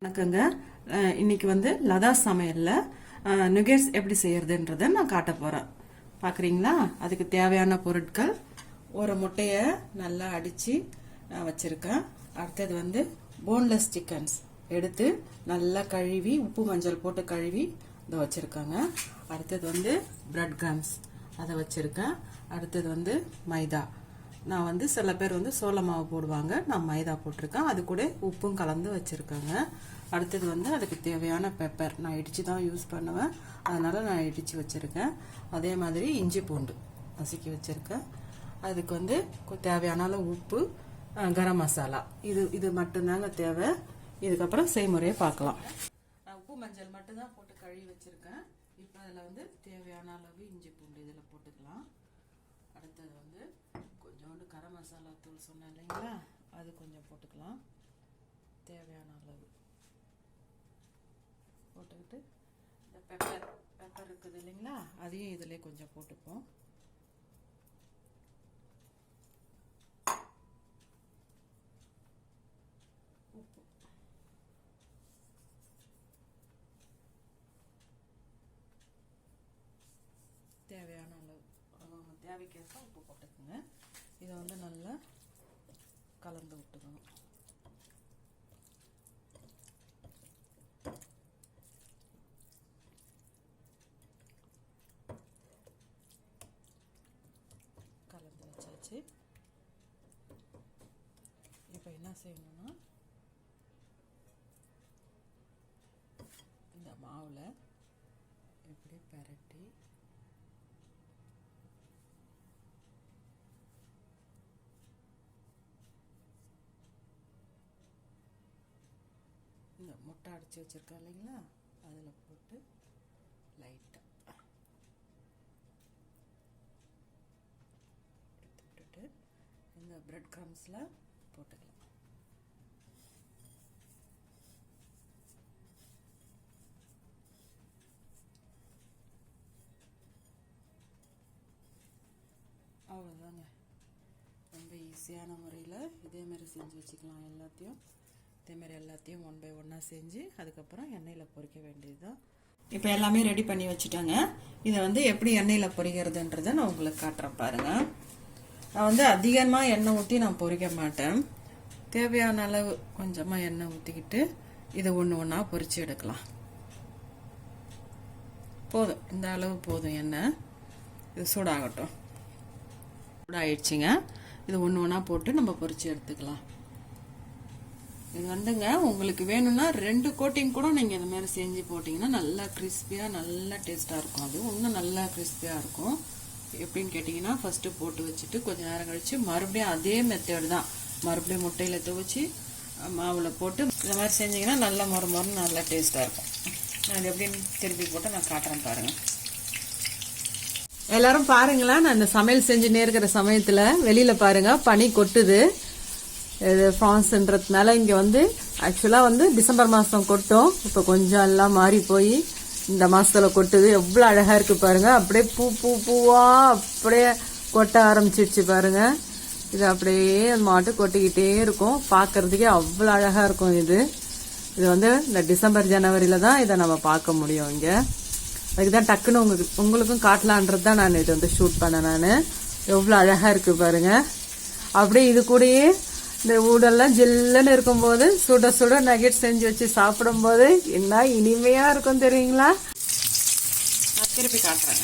வணக்கங்க. இன்னைக்கு வந்து லதா சமையல்ல நுகெட்ஸ் எப்படி செய்யறதுன்றதை நான் காட்ட போறேன். பாக்குறீங்களா? அதுக்கு தேவையான பொருட்கள்: ஒரு முட்டையை நல்லா அடிச்சு வச்சிருக்கேன். அடுத்தது வந்து போன்லெஸ் சிக்கன்ஸ் எடுத்து நல்லா கழுவி உப்பு மஞ்சள் போட்டு கழுவி இதை வச்சிருக்காங்க. அடுத்தது வந்து பிரெட் கிரம்ஸ் அதை வச்சிருக்கேன். அடுத்தது வந்து மைதா. நான் வந்து சில பேர் வந்து சோள மாவு போடுவாங்க, நான் மைதா போட்டிருக்கேன். அது கூட உப்பும் கலந்து வச்சிருக்கேங்க. அடுத்தது வந்து அதுக்கு தேவையான பெப்பர் நான் இடிச்சு தான் யூஸ் பண்ணுவேன், அதனால நான் இடிச்சு வச்சிருக்கேன். அதே மாதிரி இஞ்சி பூண்டு நசுக்கி வச்சிருக்கேன். அதுக்கு வந்து தேவையான அளவு உப்பு, கரம் மசாலா, இது மட்டும்தாங்க தேவை. இதுக்கப்புறம் செய்முறையை பார்க்கலாம். நான் உப்பு மஞ்சள் மட்டும்தான் போட்டு கழுவி வச்சிருக்கேன். இப்போ அதில் வந்து தேவையான அளவு இஞ்சி பூண்டு இதில் போட்டுக்கலாம். அடுத்தது வந்து கொஞ்சோண்டு கரம் மசாலா தூள் சொன்னேன் இல்லைங்களா, அது கொஞ்சம் போட்டுக்கலாம். தேவையான அளவு போட்டுக்கிட்டு இந்த பெப்பர் இருக்குது இல்லைங்களா, அதையும் இதில் கொஞ்சம் போட்டுப்போம். உப்பு தேவையான அளவு, தேவைக்கேற்ப உப்பு போட்டுக்குங்க. இதை வந்து நல்லா கலந்து விட்டுக்கணும். கலந்து வச்சாச்சு. இப்போ என்ன செய்யணும்னா, இந்த மாவில் இப்படி பரட்டி இந்த முட்டை அடிச்சு வச்சிருக்கா இல்லைங்களா, அதில் போட்டு லைட்டாக எடுத்து விட்டுட்டு இந்த பிரெட் கிரம்ஸில் போட்டுக்கலாம். அவ்வளோதாங்க. ரொம்ப ஈஸியான முறையில் இதேமாரி செஞ்சு வச்சுக்கலாம். எல்லாத்தையும் ஒன் பை ஒன்னாக செஞ்சு அதுக்கப்புறம் எண்ணெயில் பொரிக்க வேண்டியது தான். இப்போ எல்லாமே ரெடி பண்ணி வச்சுட்டாங்க. இதை வந்து எப்படி எண்ணெயில் பொரிக்கிறதுன்றதை நான் உங்களுக்கு காட்டுறேன் பாருங்க. நான் வந்து அதிகமாக எண்ணெய் ஊற்றி நான் பொரிக்க மாட்டேன். தேவையான அளவு கொஞ்சமாக எண்ணெய் ஊற்றிக்கிட்டு இதை ஒன்று ஒன்றா பொரிச்சு எடுக்கலாம். போதும், இந்த அளவு போதும் எண்ணெய். இது சூடாகட்டும். சூடாகிடுச்சிங்க. இது ஒன்று ஒன்றா போட்டு நம்ம பொரிச்சு எடுத்துக்கலாம். இது வந்துங்க, உங்களுக்கு வேணும்னா 2 கோட்டிங் கூட நீங்கள் இது மாதிரி செஞ்சு போட்டிங்கன்னா நல்லா கிறிஸ்பியாக நல்லா டேஸ்ட்டாக இருக்கும். அது இன்னும் நல்லா கிறிஸ்பியாக இருக்கும். எப்படின்னு கேட்டிங்கன்னா, ஃபஸ்ட்டு போட்டு வச்சுட்டு கொஞ்சம் நேரம் கழித்து மறுபடியும் அதே மெத்தேடு தான், மறுபடியும் முட்டையில் துவைச்சி மாவில் போட்டு இந்த மாதிரி செஞ்சிங்கன்னா நல்லா மொறுன்னு நல்லா டேஸ்ட்டாக இருக்கும். நான் இது எப்படின்னு திருப்பி போட்டு நான் காட்டுறேன் பாருங்கள். எல்லாரும் பாருங்களேன், நான் இந்த சமையல் செஞ்சுன்னே இருக்கிற சமயத்தில் வெளியில் பாருங்கள் பனி கொட்டுது. இது ஃப்ரான்ஸ்ன்றதுனால இங்கே வந்து ஆக்சுவலாக வந்து டிசம்பர் மாதம் கொட்டும், இப்போ கொஞ்சம் எல்லாம் மாறி போய் இந்த மாதத்தில் கொட்டுது. எவ்வளோ அழகாக இருக்குது பாருங்கள். அப்படியே பூவாக அப்படியே கொட்ட ஆரம்பிச்சிருச்சு பாருங்கள். இது அப்படியே அது மாட்டு கொட்டிக்கிட்டே இருக்கும். பார்க்கறதுக்கே அவ்வளோ அழகாக இருக்கும். இது வந்து இந்த டிசம்பர் ஜனவரியில் தான் இதை நம்ம பார்க்க முடியும். இங்கே அதுக்கு தான் டக்குன்னு உங்களுக்கும் காட்டலான்றது தான் நான் இது வந்து ஷூட் பண்ணேன். நான் எவ்வளோ அழகாக இருக்குது பாருங்கள். அப்படியே இது கூடயே இந்த ஊடெல்லாம் ஜில்லுன்னு இருக்கும்போது சுட சுட நகெட் செஞ்சு வச்சு சாப்பிடும்போது என்ன இனிமையாக இருக்கும் தெரியுங்களா? நான் திருப்பி காட்டுறேன்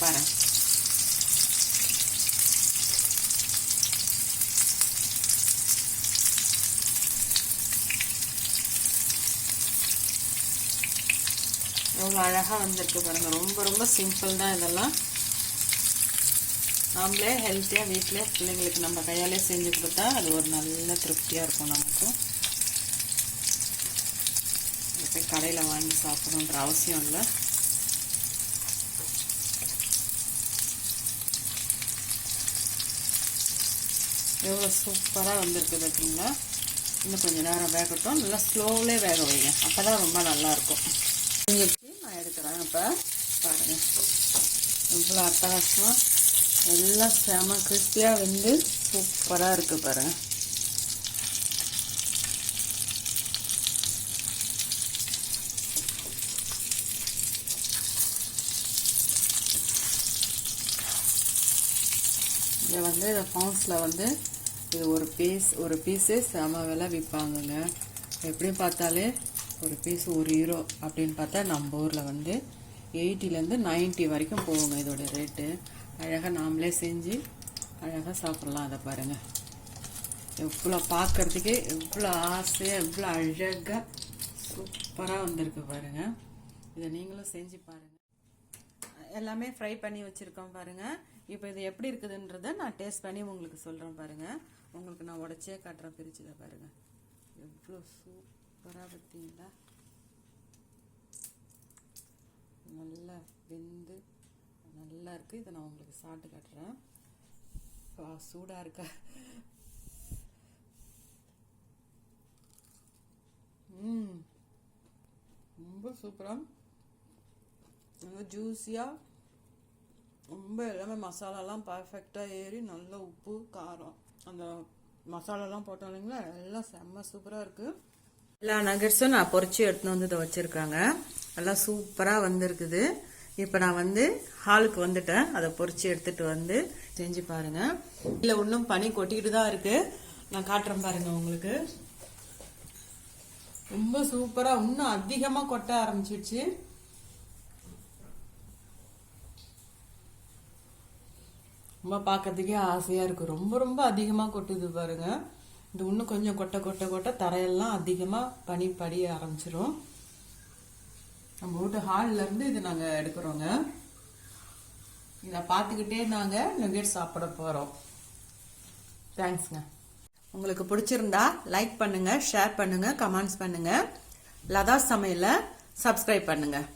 பாருங்க. எவ்வளோ அழகாக வந்திருக்கு பாருங்கள். ரொம்ப ரொம்ப சிம்பிள் தான் இதெல்லாம். நாமளே ஹெல்த்தியாக வீட்டிலே பிள்ளைங்களுக்கு நம்ம கையாலே செஞ்சு கொடுத்தா அது ஒரு நல்ல திருப்தியாக இருக்கும் நமக்கு. போய் கடையில் வாங்கி சாப்பிடணுன்ற அவசியம் இல்லை. எவ்வளோ சூப்பராக வந்திருக்கு பார்த்தீங்களா? இன்னும் கொஞ்சம் நேரம் வேகட்டும். நல்லா ஸ்லோவிலே வேக வைங்க, அப்போ தான் ரொம்ப நல்லாயிருக்கும். நான் எடுக்கிறேன். இப்போ பாருங்கள், எவ்வளோ அட்டகாசமாக எல்லாம் செம கிறிஸ்பியாக வந்து சூப்பராக இருக்குது பாருங்கள். இதை வந்து இந்த ஃபார்ம்ஸில் வந்து இது ஒரு பீஸே செம விலை விற்பாங்கங்க. எப்படியும் பார்த்தாலே ஒரு பீஸ் €1 அப்படின்னு பார்த்தா நம்ம ஊரில் வந்து 80லேருந்து 90 வரைக்கும் போகுங்க இதோட ரேட்டு. அழகாக நாமளே செஞ்சு அழகாக சாப்பிட்லாம். அதை பாருங்கள், எவ்வளோ பார்க்குறதுக்கே எவ்வளோ ஆசையாக எவ்வளோ அழகாக சூப்பராக வந்திருக்கு பாருங்கள். இதை நீங்களும் செஞ்சு பாருங்கள். எல்லாமே ஃப்ரை பண்ணி வச்சுருக்கோம் பாருங்கள். இப்போ இது எப்படி இருக்குதுன்றதை நான் டேஸ்ட் பண்ணி உங்களுக்கு சொல்கிறேன் பாருங்கள். உங்களுக்கு நான் உடச்சே காட்டுறேன், பிரிச்சுதை பாருங்கள். எவ்வளோ சூப்பராக பார்த்தீங்களா, நல்லா வெந்து நல்லா இருக்குது. இதை நான் உங்களுக்கு சாப்பிட்டு காட்டுறேன். சூடாக இருக்கா? ரொம்ப சூப்பராக, நல்லா ஜூஸியாக, ரொம்ப எல்லாமே மசாலாலாம் பர்ஃபெக்டாக ஏறி நல்ல உப்பு காரம் அந்த மசாலாலாம் போட்டோம் இல்லைங்களா, எல்லாம் செம்ம சூப்பராக இருக்குது. எல்லா நகட்ஸும் நான் பொரிச்சு எடுத்துன்னு வந்து இதை வச்சுருக்காங்க. எல்லாம் சூப்பராக வந்திருக்குது. இப்போ நான் வந்து ஹாலுக்கு வந்துட்டேன். அதை பொரிச்சு எடுத்துகிட்டு வந்து செஞ்சு பாருங்கள். இல்லை இன்னும் பனி கொட்டிக்கிட்டு தான் இருக்குது. நான் காட்டுறேன் பாருங்கள் உங்களுக்கு. ரொம்ப சூப்பராக இன்னும் அதிகமாக கொட்ட ஆரம்பிச்சிடுச்சு. ரொம்ப பார்க்கறதுக்கே ஆசையாக இருக்குது. ரொம்ப ரொம்ப அதிகமாக கொட்டுது பாருங்க. இது இன்னும் கொஞ்சம் கொட்ட கொட்ட கொட்ட தரையெல்லாம் அதிகமாக பனி படிய ஆரம்பிச்சிடும். நம்ம வீட்டு ஹால்லேருந்து இது நாங்கள் எடுக்கிறோங்க. இதை பார்த்துக்கிட்டே நாங்கள் நுகெட் சாப்பிட போகிறோம். தேங்க்ஸ்ங்க. உங்களுக்கு பிடிச்சிருந்தா லைக் பண்ணுங்கள், ஷேர் பண்ணுங்கள், கமெண்ட்ஸ் பண்ணுங்கள். லதாஸ் சமையலை சப்ஸ்கிரைப் பண்ணுங்கள்.